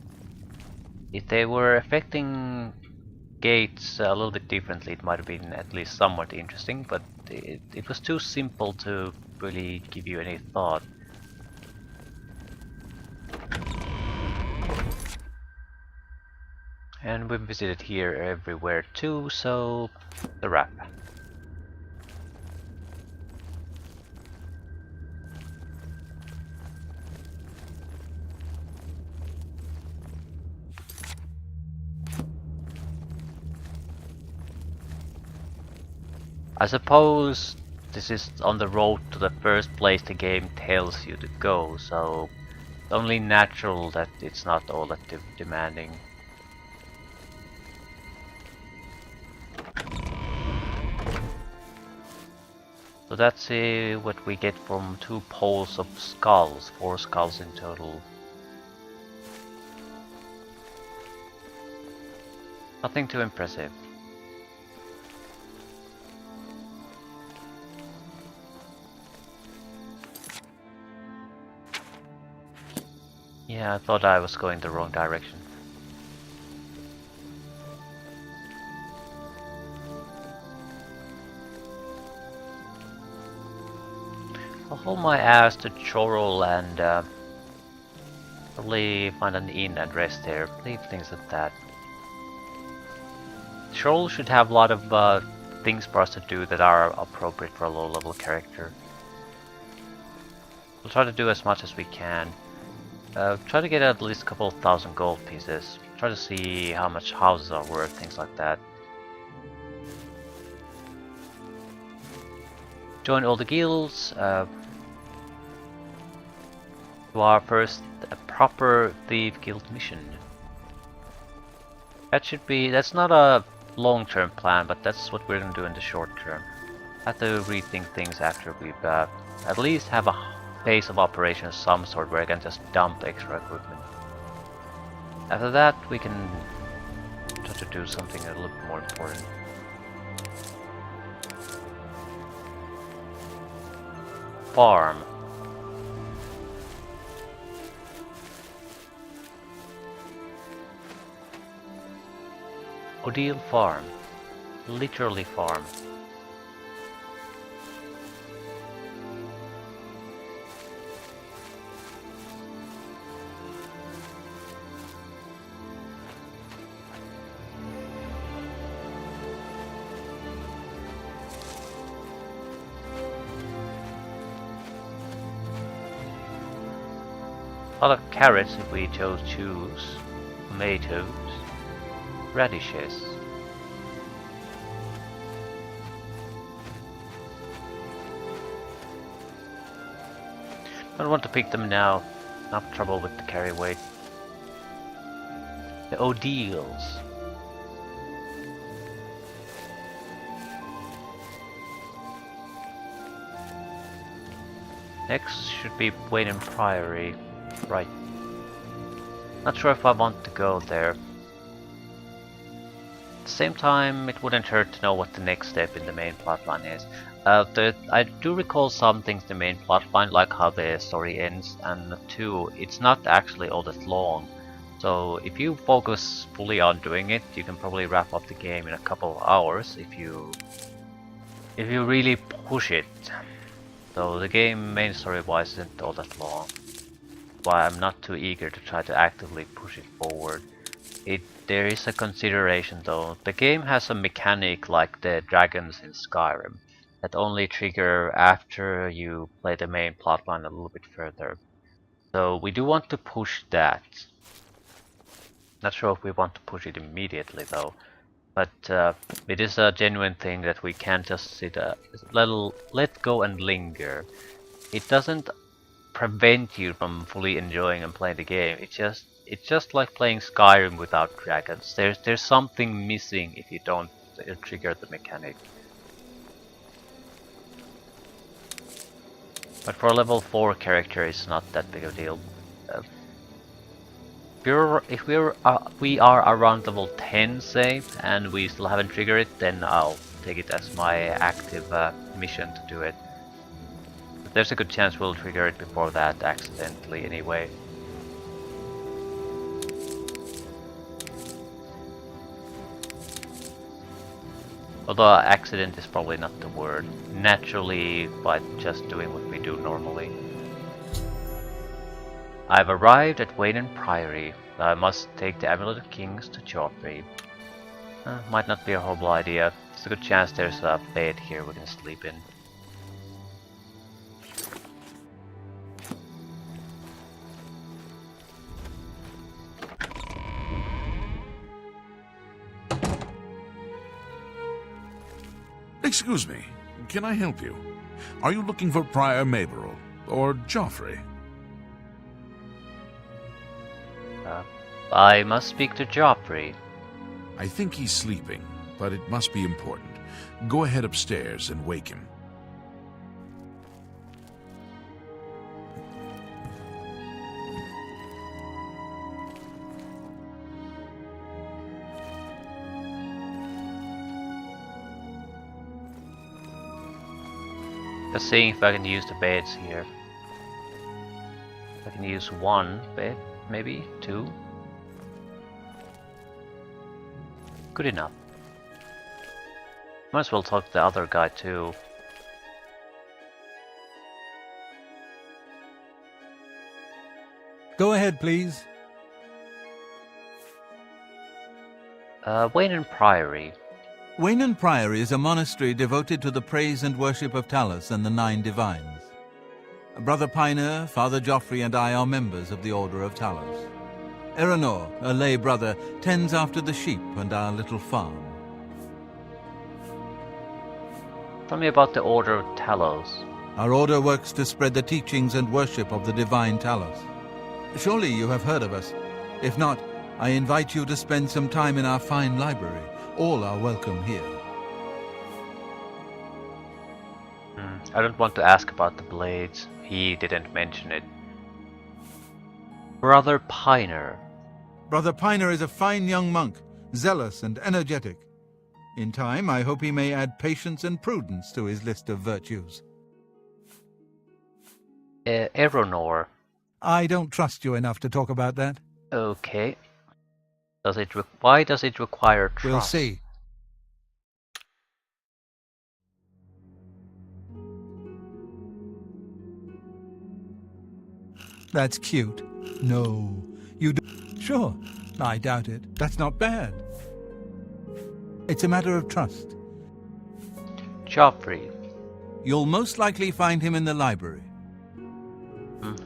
If they were affecting gates a little bit differently, it might have been at least somewhat interesting, but it was too simple to really give you any thought. And we've visited here everywhere too, so the wrap. I suppose this is on the road to the first place the game tells you to go, so it's only natural that it's not all that demanding. So let's see what we get from 2 poles of skulls, 4 skulls in total. Nothing too impressive. Yeah, I thought I was going the wrong direction. I'll hold my ass to Chorrol and probably find an inn and rest there. Leave things at that. Chorrol should have a lot of things for us to do that are appropriate for a low level character. We'll try to do as much as we can. Try to get at least a couple of thousand gold pieces. Try to see how much houses are worth, things like that. Join all the guilds. To our first proper thief guild mission. That's not a long-term plan, but that's what we're gonna do in the short term. Have to rethink things after we've at least have a base of operations of some sort where I can just dump extra equipment. After that, we can try to do something a little bit more important. Farm. Oblivion farm. Literally farm. A lot of carrots if we choose tomatoes, radishes. I don't want to pick them now. Enough trouble with the carry weight. The Odeals. Next should be Wayne Priory. Right. Not sure if I want to go there. At the same time, it wouldn't hurt to know what the next step in the main plotline is. I do recall some things in the main plotline, like how the story ends, and 2, it's not actually all that long. So if you focus fully on doing it, you can probably wrap up the game in a couple of hours if you really push it. So the game main story-wise isn't all that long. Why I'm not too eager to try to actively push it forward. There is a consideration though. The game has a mechanic like the dragons in Skyrim that only trigger after you play the main plotline a little bit further. So we do want to push that. Not sure if we want to push it immediately though. But it is a genuine thing that we can't just sit let go and linger. It doesn't prevent you from fully enjoying and playing the game. It's just like playing Skyrim without dragons. There's something missing if you don't trigger the mechanic. But for a level 4 character, it's not that big of a deal. If we are around level 10, say, and we still haven't triggered it, then I'll take it as my active mission to do it. But there's a good chance we'll trigger it before that accidentally anyway. Although accident is probably not the word. Naturally, by just doing what we do normally. I've arrived at Wayne Priory. I must take the Amulet of Kings to Joffrey. Might not be a horrible idea. There's a good chance there's a bed here we can sleep in. Excuse me, can I help you? Are you looking for Prior Maberel or Joffrey? I must speak to Joffrey. I think he's sleeping, but it must be important. Go ahead upstairs and wake him. Just seeing if I can use the beds here. I can use one bed, maybe two. Good enough. Might as well talk to the other guy too. Go ahead, please. Wayne Priory. Wayne Priory is a monastery devoted to the praise and worship of Talos and the Nine Divines. Brother Piner, Father Joffrey, and I are members of the Order of Talos. Eranor, a lay brother, tends after the sheep and our little farm. Tell me about the Order of Talos. Our order works to spread the teachings and worship of the divine Talos. Surely you have heard of us. If not, I invite you to spend some time in our fine library. All are welcome here. I don't want to ask about the blades. He didn't mention it. Brother Piner. Brother Piner is a fine young monk, zealous and energetic. In time, I hope he may add patience and prudence to his list of virtues. Eronor. I don't trust you enough to talk about that. Okay. Why does it require trust? We'll see. That's cute. No, you do. Sure, I doubt it. That's not bad. It's a matter of trust. Joffrey. You'll most likely find him in the library.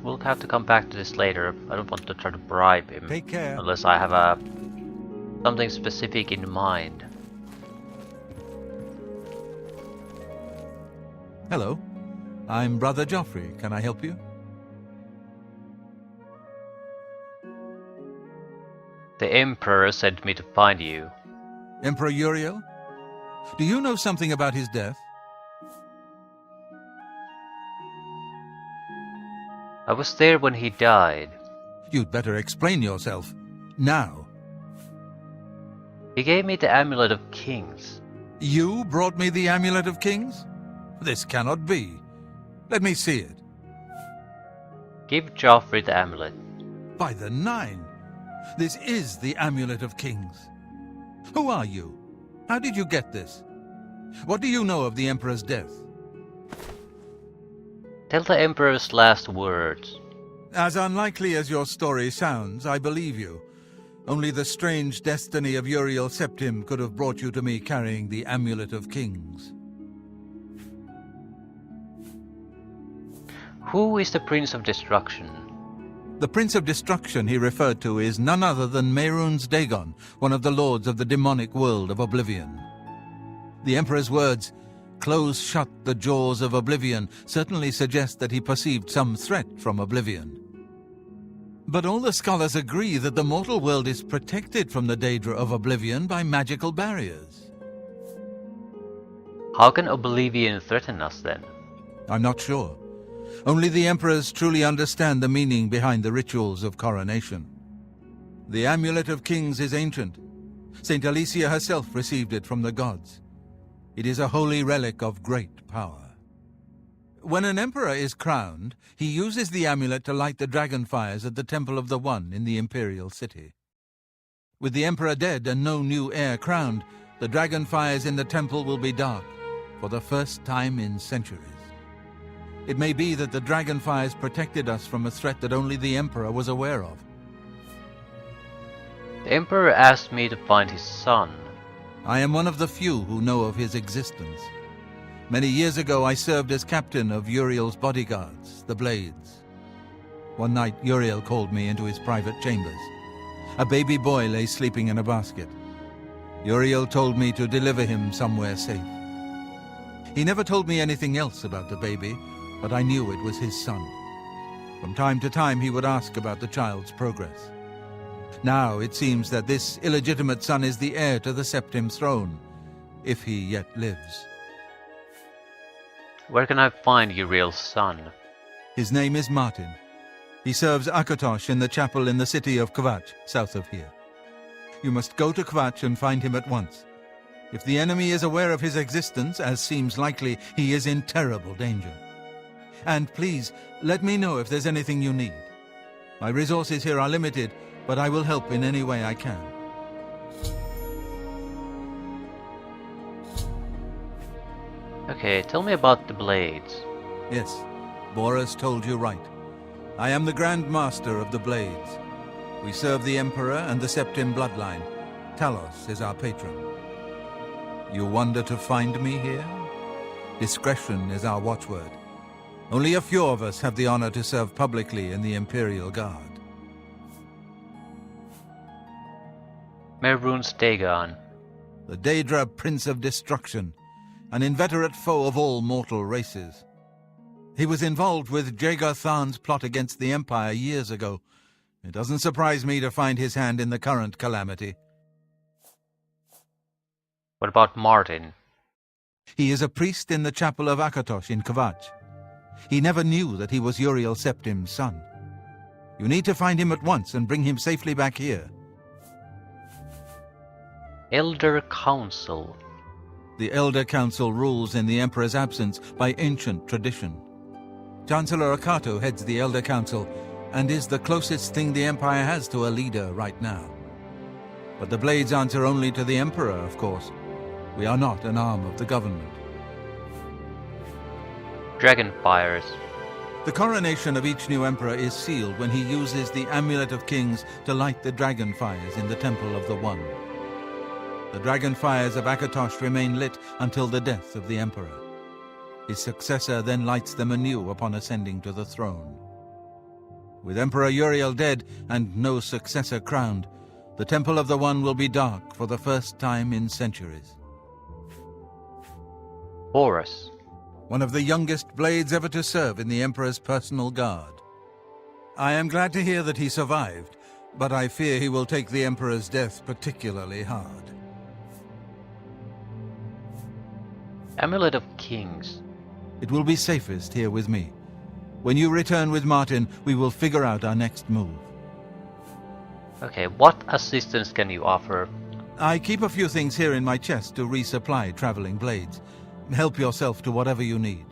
We'll have to come back to this later. I don't want to try to bribe him. Take care. Unless I have something specific in mind. Hello, I'm Brother Joffrey. Can I help you? The Emperor sent me to find you. Emperor Uriel? Do you know something about his death? I was there when he died. You'd better explain yourself. Now. He gave me the Amulet of Kings. You brought me the Amulet of Kings? This cannot be. Let me see it. Give Joffrey the amulet. By the Nine! This is the Amulet of Kings. Who are you? How did you get this? What do you know of the Emperor's death? Tell the Emperor's last words. As unlikely as your story sounds, I believe you. Only the strange destiny of Uriel Septim could have brought you to me carrying the Amulet of Kings. Who is the Prince of Destruction? The Prince of Destruction he referred to is none other than Mehrunes Dagon, one of the lords of the demonic world of Oblivion. The Emperor's words, "Close shut the jaws of Oblivion," certainly suggest that he perceived some threat from Oblivion. But all the scholars agree that the mortal world is protected from the Daedra of Oblivion by magical barriers. How can Oblivion threaten us then? I'm not sure. Only the Emperors truly understand the meaning behind the rituals of coronation. The Amulet of Kings is ancient. Saint Alicia herself received it from the gods. It is a holy relic of great power. When an emperor is crowned, he uses the amulet to light the dragon fires at the Temple of the One in the imperial city. With the emperor dead and no new heir crowned, the dragon fires in the temple will be dark for the first time in centuries. It may be that the dragon fires protected us from a threat that only the emperor was aware of. The Emperor asked me to find his son. I am one of the few who know of his existence. Many years ago I served as captain of Uriel's bodyguards, the Blades. One night Uriel called me into his private chambers. A baby boy lay sleeping in a basket. Uriel told me to deliver him somewhere safe. He never told me anything else about the baby, but I knew it was his son. From time to time he would ask about the child's progress. Now it seems that this illegitimate son is the heir to the Septim throne, if he yet lives. Where can I find your real son? His name is Martin. He serves Akatosh in the chapel in the city of Kvatch, south of here. You must go to Kvatch and find him at once. If the enemy is aware of his existence, as seems likely, he is in terrible danger. And please, let me know if there's anything you need. My resources here are limited, but I will help in any way I can. Okay, tell me about the blades. Yes, Boris told you right. I am the Grand Master of the Blades. We serve the Emperor and the Septim bloodline. Talos is our patron. You wonder to find me here? Discretion is our watchword. Only a few of us have the honor to serve publicly in the Imperial Guard. Merun's Dagon. The Daedra Prince of Destruction, an inveterate foe of all mortal races. He was involved with Jagar Tharn's plot against the Empire years ago. It doesn't surprise me to find his hand in the current calamity. What about Martin? He is a priest in the chapel of Akatosh in Kvatch. He never knew that he was Uriel Septim's son. You need to find him at once and bring him safely back here. Elder Council. The Elder Council rules in the Emperor's absence by ancient tradition. Chancellor Akato heads the Elder Council and is the closest thing the Empire has to a leader right now. But the Blades answer only to the Emperor, of course. We are not an arm of the government. Dragonfires. The coronation of each new emperor is sealed when he uses the Amulet of Kings to light the dragonfires in the Temple of the One. The dragonfires of Akatosh remain lit until the death of the emperor. His successor then lights them anew upon ascending to the throne. With Emperor Uriel dead and no successor crowned, the Temple of the One will be dark for the first time in centuries. Horus. One of the youngest blades ever to serve in the Emperor's personal guard. I am glad to hear that he survived, but I fear he will take the Emperor's death particularly hard. Amulet of Kings. It will be safest here with me. When you return with Martin, we will figure out our next move. Okay, what assistance can you offer? I keep a few things here in my chest to resupply traveling blades. Help yourself to whatever you need.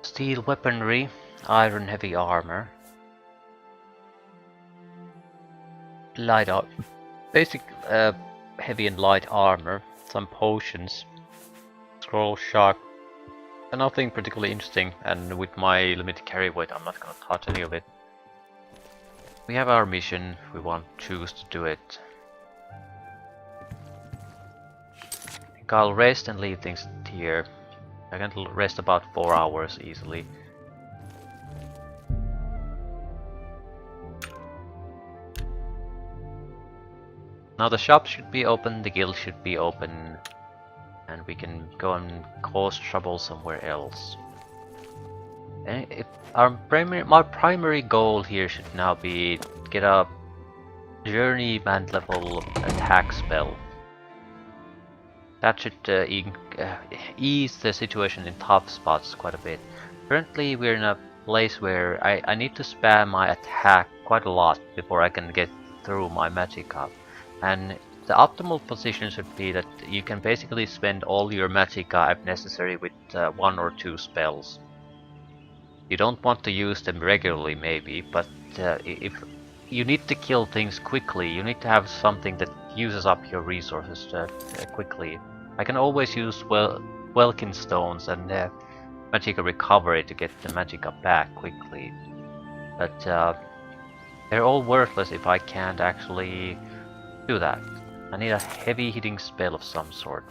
Steel weaponry, iron heavy armor, light basic heavy and light armor, some potions, scroll shock, and nothing particularly interesting, and with my limited carry weight I'm not gonna touch any of it. We have our mission, we want to choose to do it. I think I'll rest and leave things here. I can rest about 4 hours easily. Now the shop should be open, the guild should be open, and we can go and cause trouble somewhere else. And if my primary goal here should now be get a journeyman level attack spell. That should ease the situation in tough spots quite a bit. Currently we're in a place where I need to spam my attack quite a lot before I can get through my magicka. And the optimal position should be that you can basically spend all your magicka if necessary with 1 or 2 spells. You don't want to use them regularly maybe, but if you need to kill things quickly, you need to have something that uses up your resources quickly. I can always use Welkin stones and magicka recovery to get the magicka back quickly, but they're all worthless if I can't actually do that. I need a heavy hitting spell of some sort.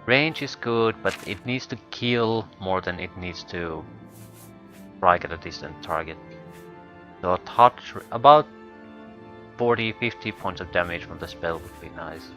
Range is good, but it needs to kill more than it needs to strike at a distant target. So a touch, about 40-50 points of damage from the spell would be nice.